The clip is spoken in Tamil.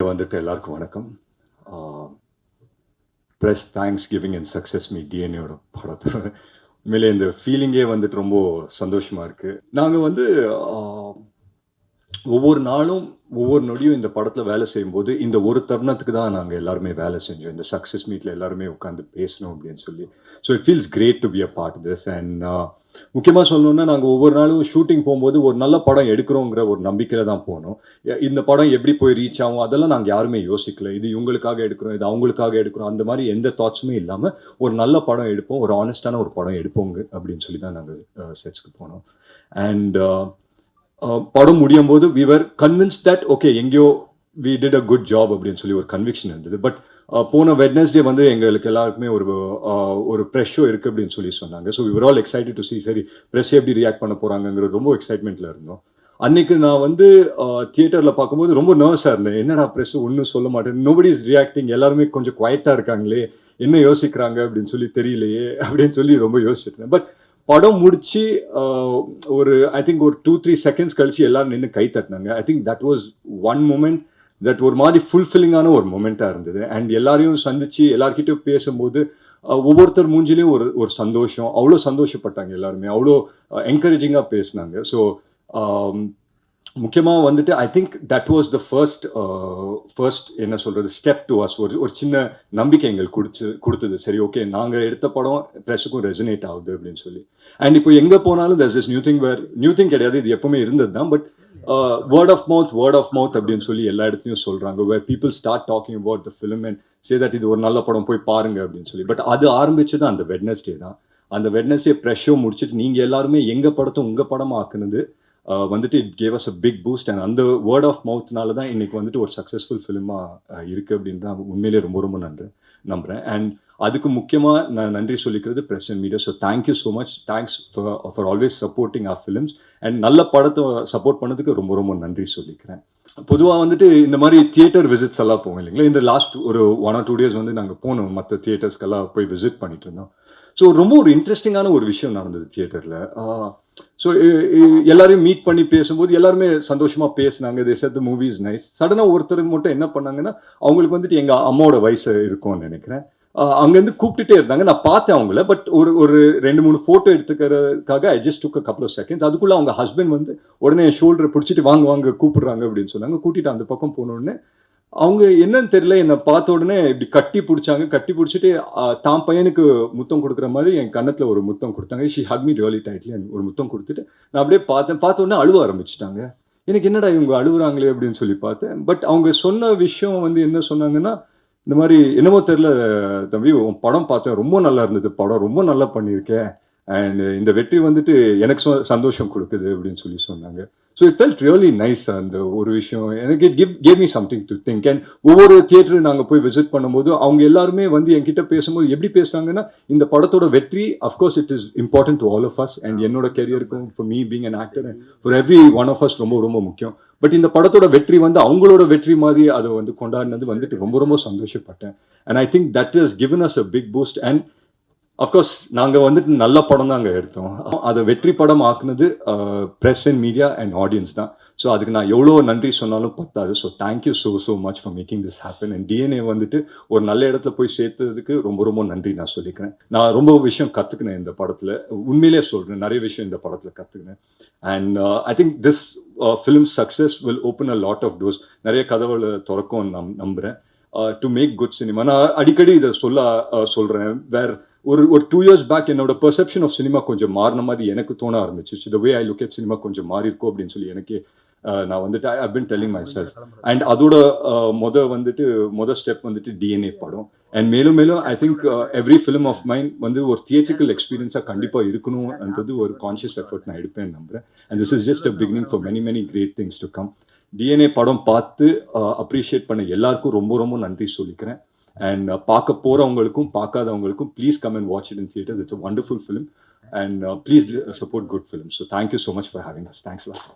வந்துட்டு எல்லாருக்கும் வணக்கம். Press thanksgiving and success meet டிஎன்ஏயோட படத்தை உண்மையிலே இந்த ஃபீலிங்கே வந்துட்டு ரொம்ப சந்தோஷமாக இருக்குது. நாங்கள் வந்து ஒவ்வொரு நாளும் ஒவ்வொரு நொடியும் இந்த படத்தில் வேலை செய்யும்போது இந்த ஒரு தருணத்துக்கு தான் நாங்கள் எல்லாருமே வேலை செஞ்சோம். இந்த சக்ஸஸ் மீட்டில் எல்லாருமே உட்காந்து பேசணும் அப்படின்னு சொல்லி. So it feels great to be a part this. And முக்கியமாக சொல்லணுன்னா நாங்கள் ஒவ்வொரு நாளும் ஷூட்டிங் போகும்போது ஒரு நல்ல படம் எடுக்கிறோங்கிற ஒரு நம்பிக்கையில் தான் போனோம். இந்த படம் எப்படி போய் ரீச் ஆகும் அதெல்லாம் நாங்கள் யாருமே யோசிக்கல. இது இவங்களுக்காக எடுக்கிறோம், இது அவங்களுக்காக எடுக்கிறோம், அந்த மாதிரி எந்த தாட்ஸுமே இல்லாமல் ஒரு நல்ல படம் எடுப்போம், ஒரு ஆனஸ்டான ஒரு படம் எடுப்போங்க அப்படின்னு சொல்லி தான் நாங்கள் செட்ஸ்க்கு போனோம். அண்ட் படம் முடியும் போது we were convince that okay எங்கேயோ we did a good job அப்படின்னு சொல்லி ஒரு கன்விக்ஷன் இருந்தது. பட் போன வெட்னஸ்டே வந்து எங்களுக்கு எல்லாருக்குமே ஒரு ப்ரெஷ் ஷோ இருக்குது அப்படின்னு சொல்லி சொன்னாங்க. So we were all excited to see சரி ப்ரெஸ் எப்படி ரியாக்ட் பண்ண போகிறாங்கங்கிற ரொம்ப எக்ஸைட்மெண்ட்டில் இருந்தோம். அன்னைக்கு நான் வந்து தியேட்டரில் பார்க்கும்போது ரொம்ப நர்வஸாக இருந்தேன். என்னடா ப்ரெஸ் ஒன்றும் சொல்ல மாட்டேன், நோபடி இஸ் ரியாக்டிங், எல்லாருமே கொஞ்சம் குவைட்டாக இருக்காங்களே, என்ன யோசிக்கிறாங்க அப்படின்னு சொல்லி தெரியலையே அப்படின்னு சொல்லி ரொம்ப யோசிச்சுட்டு. பட் படம் முடிச்சு ஒரு ஐ திங்க் ஒரு 2-3 செகண்ட்ஸ் கழிச்சு எல்லாரும் நின்று கை தட்டினாங்க. I think that was one moment that ஒரு மாதிரி ஃபுல்ஃபில்லிங்கான ஒரு மூமெண்ட்டாக இருந்தது. அண்ட் எல்லாரையும் சந்திச்சு எல்லார்கிட்டையும் பேசும்போது ஒவ்வொருத்தர் மூஞ்சிலையும் ஒரு சந்தோஷம், அவ்வளோ சந்தோஷப்பட்டாங்க எல்லாருமே, அவ்வளோ என்கரேஜிங்காக பேசினாங்க. ஸோ முக்கியமாக வந்துட்டு ஐ think that was the first என்ன சொல்கிறது ஸ்டெப் டு அஸ். ஒரு சின்ன நம்பிக்கை எங்களுக்கு கொடுத்தது. சரி ஓகே நாங்கள் எடுத்த படம் ப்ரெஸ்ஸுக்கும் ரெசனேட் ஆகுது அப்படின்னு சொல்லி. அண்ட் இப்போ எங்கே போனாலும் தட்ஸ் இஸ் நியூ திங் கிடையாது, இது எப்பவுமே இருந்தது தான். பட் வேர்ட் ஆஃப் மவுத் அப்படின்னு சொல்லி எல்லா இடத்துலையும் சொல்கிறாங்க. Where people start talking about the film and say that இது ஒரு நல்ல படம் போய் பாருங்க அப்படின்னு சொல்லி. பட் அது ஆரம்பிச்சது அந்த வெட்னஸ்டே தான். அந்த வெட்னஸ்டே ப்ரெஸ் ஷோ முடிச்சுட்டு நீங்கள் எல்லாருமே எங்கள் படத்தை உங்கள் படமாக ஆக்குனது வந்துட்டு it gave us a big boost. And அந்த வேர்ட் ஆஃப் மவுத்னால தான் இன்னைக்கு வந்துட்டு ஒரு சக்ஸஸ்ஃபுல் ஃபிலிமாக இருக்குது அப்படின்னு தான் உண்மையிலே ரொம்ப ரொம்ப நம்புகிறேன். அண்ட் அதுக்கு முக்கியமாக நான் நன்றி சொல்லிக்கிறது press and media. So thank you so much, thanks for always supporting our films. And நல்ல படத்தை சப்போர்ட் பண்ணதுக்கு ரொம்ப ரொம்ப நன்றி சொல்லிக்கிறேன். பொதுவாக வந்துட்டு இந்த மாதிரி தியேட்டர் விசிட்ஸ் எல்லாம் போவோம் இல்லைங்களா. இந்த லாஸ்ட் ஒரு 1 or 2 days வந்து நாங்கள் போனோம், மற்ற தியேட்டர்ஸ்க்கெல்லாம் போய் விசிட் பண்ணிட்டு இருந்தோம். ஸோ ரொம்ப ஒரு இன்ட்ரெஸ்டிங்கான ஒரு விஷயம் நடந்தது தியேட்டரில். ஸோ எல்லாரையும் மீட் பண்ணி பேசும்போது எல்லாருமே சந்தோஷமாக பேசினாங்க. They said the movie is nice. சடனாக ஒருத்தர் மட்டும் என்ன பண்ணாங்கன்னா, அவங்களுக்கு வந்துட்டு எங்கள் அம்மாவோட வயசு இருக்கும்னு நினைக்கிறேன், அங்கேருந்து கூப்பிட்டுட்டே இருந்தாங்க. நான் பார்த்தேன் அவங்கள. பட் ஒரு 2-3 ஃபோட்டோ எடுத்துக்கிறதுக்காக I just took a couple of seconds. அதுக்குள்ளே அவங்க ஹஸ்பண்ட் வந்து உடனே என் ஷோல்டரை பிடிச்சிட்டு வாங்க கூப்பிடுறாங்க அப்படின்னு சொன்னாங்க. கூட்டிட்டு அந்த பக்கம் போனோடனே அவங்க என்னன்னு தெரியல, என்னை பார்த்த உடனே இப்படி கட்டி பிடிச்சிட்டு தான் பையனுக்கு முத்தம் கொடுக்குற மாதிரி என் கன்னத்தில் ஒரு முத்தம் கொடுத்தாங்க. She Haq me really tightly. ஒரு முத்தம் கொடுத்துட்டு நான் அப்படியே பார்த்த உடனே அழுவ ஆரம்பிச்சிட்டாங்க. எனக்கு என்னடா இவங்க அழுகுறாங்களே அப்படின்னு சொல்லி பார்த்தேன். பட் அவங்க சொன்ன விஷயம் வந்து என்ன சொன்னாங்கன்னா, இந்த மாதிரி என்னமோ தெரியல தம்பி, உன் படம் பார்த்தேன், ரொம்ப நல்லா இருந்தது, படம் ரொம்ப நல்லா பண்ணியிருக்கேன், அண்ட் இந்த வெற்றி வந்துட்டு எனக்கு சந்தோஷம் கொடுக்குது அப்படின்னு சொல்லி சொன்னாங்க. So it felt really nice. அந்த ஒரு விஷயம் எனக்கு it gave me something to think. And ஒவ்வொரு தியேட்டரும் நாங்கள் போய் விசிட் பண்ணும்போது அவங்க எல்லாருமே வந்து என்கிட்ட பேசும்போது எப்படி பேசுறாங்கன்னா, இந்த படத்தோட வெற்றி of course it is important to all of us. And என்னோட கெரியருக்கும் for me being an actor and for every one of us ரொம்ப ரொம்ப முக்கியம். பட் இந்த படத்தோட வெற்றி வந்து அவங்களோட வெற்றி மாதிரி அதை வந்து கொண்டாடினது வந்துட்டு ரொம்ப ரொம்ப சந்தோஷப்பட்டேன். And I think that is given as a big boost. And of course நாங்கள் வந்துட்டு நல்ல படம் தான் அங்கே எடுத்தோம். அதை வெற்றி படம் ஆக்குனது press and media and audience தான். ஸோ அதுக்கு நான் எவ்வளோ நன்றி சொன்னாலும் பத்தாது. So thank you so much for making this happen. And DNA வந்துட்டு ஒரு நல்ல இடத்துல போய் சேர்த்ததுக்கு ரொம்ப ரொம்ப நன்றி நான் சொல்லிக்கிறேன். நான் ரொம்ப விஷயம் கற்றுக்கினேன் இந்த படத்தில், உண்மையிலே சொல்கிறேன், நிறைய விஷயம் இந்த படத்தில் கற்றுக்கினேன். And I think this film success will open a lot of doors. நிறைய கதவுகளை திறக்கும் நம்புகிறேன் டு மேக் குட் சினிமா. நான் அடிக்கடி இதை சொல்கிறேன். ஒரு 2 years பேக் என்னோட பெர்செப்ஷன் ஆஃப் சினிமா கொஞ்சம் மாறின மாதிரி எனக்கு தோண ஆரம்பிச்சிச்சு. The way I look at cinema கொஞ்சம் மாறி இருக்கும் அப்படின்னு சொல்லி எனக்கே நான் வந்துட்டு I been telling myself. And அதோட மொத ஸ்டெப் வந்துட்டு டிஎன்ஏ படம். அண்ட் மேலும் I think every film of mind வந்து ஒரு தியேட்ரிக்கல் எக்ஸ்பீரியன்ஸாக கண்டிப்பாக இருக்கணும்ன்றது ஒரு கான்ஷியஸ் எஃபர்ட் நான் எடுப்பேன் நம்புறேன். And this is just a beginning for many great things to come. DNA படம் பார்த்து அப்ரிஷியேட் பண்ண எல்லாருக்கும் ரொம்ப ரொம்ப நன்றி சொல்லிக்கிறேன். அண்ட் பார்க்க போகிறவங்களுக்கும் பார்க்காதவங்களுக்கும் please come and watch it in theatres. It's a wonderful film. And please support good film. So thank you so much for having us. Thanks lot.